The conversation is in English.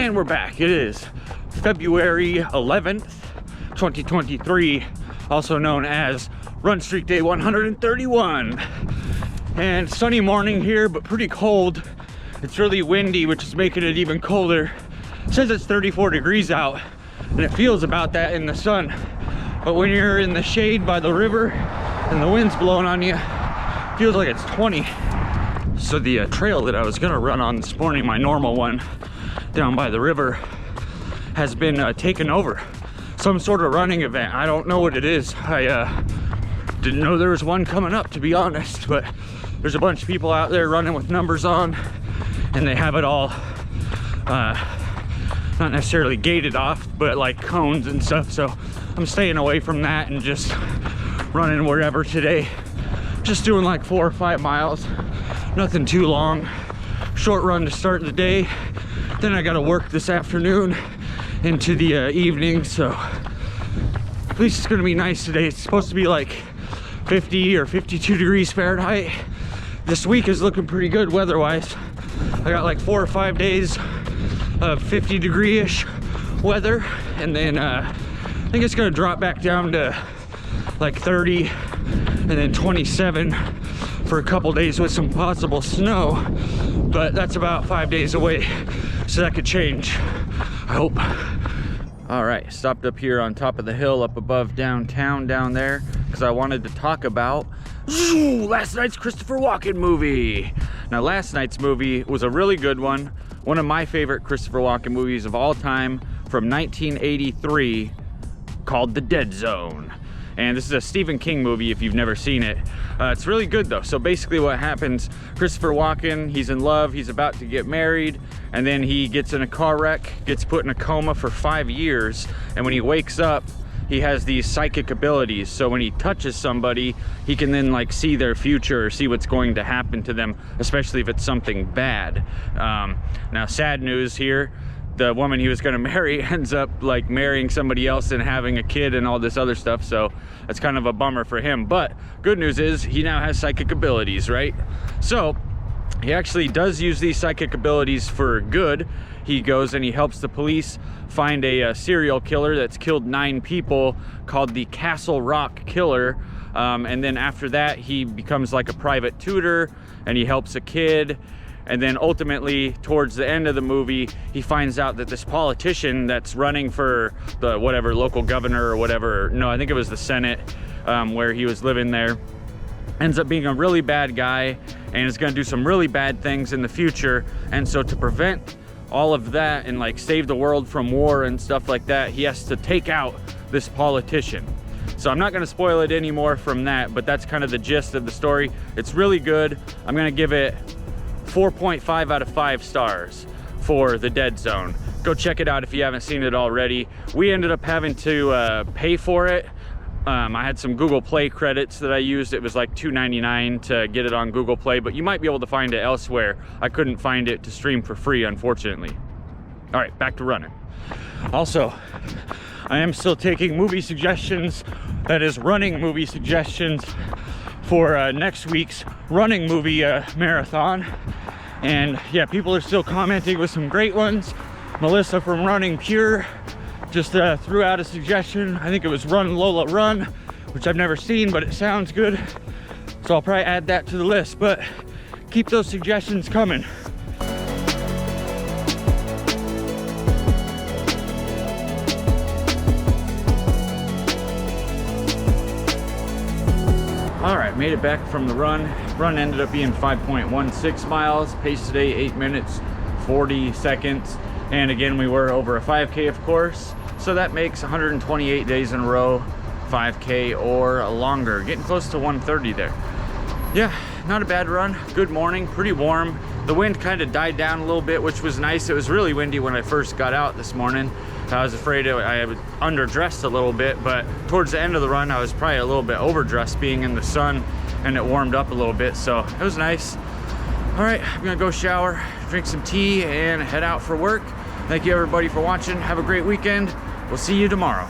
And we're back. It is February 11th, 2023, also known as Run Streak Day 131. And sunny morning here, but pretty cold. It's really windy, which is making it even colder. It says it's 34 degrees out, and it feels about that in the sun. But when you're in the shade by the river and the wind's blowing on you, it feels like it's 20. So the trail that I was gonna run on this morning, my normal one, down by the river, has been taken over. Some sort of running event. I don't know what it is. I didn't know there was one coming up, to be honest, but there's a bunch of people out there running with numbers on, and they have it all not necessarily gated off, but like cones and stuff. So I'm staying away from that and just running wherever today. Just doing like 4 or 5 miles, nothing too long. Short run to start the day. Then I gotta work this afternoon into the evening, so at least it's gonna be nice today. It's supposed to be like 50 or 52 degrees Fahrenheit. This week is looking pretty good weather-wise. I got like 4 or 5 days of 50 degree-ish weather, and then I think it's gonna drop back down to like 30 and then 27 for a couple days with some possible snow, but that's about 5 days away, so that could change, I hope. All right, stopped up here on top of the hill up above downtown down there because I wanted to talk about last night's Christopher Walken movie. Now, last night's movie was a really good one of my favorite Christopher Walken movies of all time, from 1983, called The Dead Zone. And this is a Stephen King movie if you've never seen it. It's really good though. So basically what happens, Christopher Walken, he's in love, he's about to get married, and then he gets in a car wreck, gets put in a coma for 5 years, and when he wakes up, he has these psychic abilities. So when he touches somebody, he can then like see their future or see what's going to happen to them, especially if it's something bad. Now, sad news here. The woman he was gonna marry ends up like marrying somebody else and having a kid and all this other stuff, so that's kind of a bummer for him. But good news is he now has psychic abilities, right? So he actually does use these psychic abilities for good. He goes and he helps the police find a serial killer that's killed 9 people called the Castle Rock Killer. And then after that, he becomes like a private tutor and he helps a kid. And then ultimately, towards the end of the movie, he finds out that this politician that's running for the whatever local governor or whatever, no, I think it was the Senate, where he was living there, ends up being a really bad guy and is gonna do some really bad things in the future. And so to prevent all of that and like save the world from war and stuff like that, he has to take out this politician. So I'm not gonna spoil it anymore from that, but that's kind of the gist of the story. It's really good. I'm gonna give it 4.5 out of 5 stars for The Dead Zone. Go check it out if you haven't seen it already. We ended up having to pay for it. I had some Google Play credits that I used. It was like $2.99 to get it on Google Play, but you might be able to find it elsewhere. I couldn't find it to stream for free, unfortunately. All right, back to running. Also, I am still taking movie suggestions, that is running movie suggestions, for next week's running movie marathon. And yeah, people are still commenting with some great ones. Melissa from Running Pure just threw out a suggestion. I think it was Run Lola Run, which I've never seen, but it sounds good. So I'll probably add that to the list, but keep those suggestions coming. All right, made it back from the run. Run ended up being 5.16 miles. Pace today, 8 minutes, 40 seconds. And again, we were over a 5K, of course. So that makes 128 days in a row, 5K or longer. Getting close to 130 there. Yeah, not a bad run. Good morning, pretty warm. The wind kind of died down a little bit, which was nice. It was really windy when I first got out this morning. I was afraid I was underdressed a little bit, but towards the end of the run, I was probably a little bit overdressed being in the sun, and it warmed up a little bit, so it was nice. All right, I'm gonna go shower, drink some tea, and head out for work. Thank you everybody for watching. Have a great weekend. We'll see you tomorrow.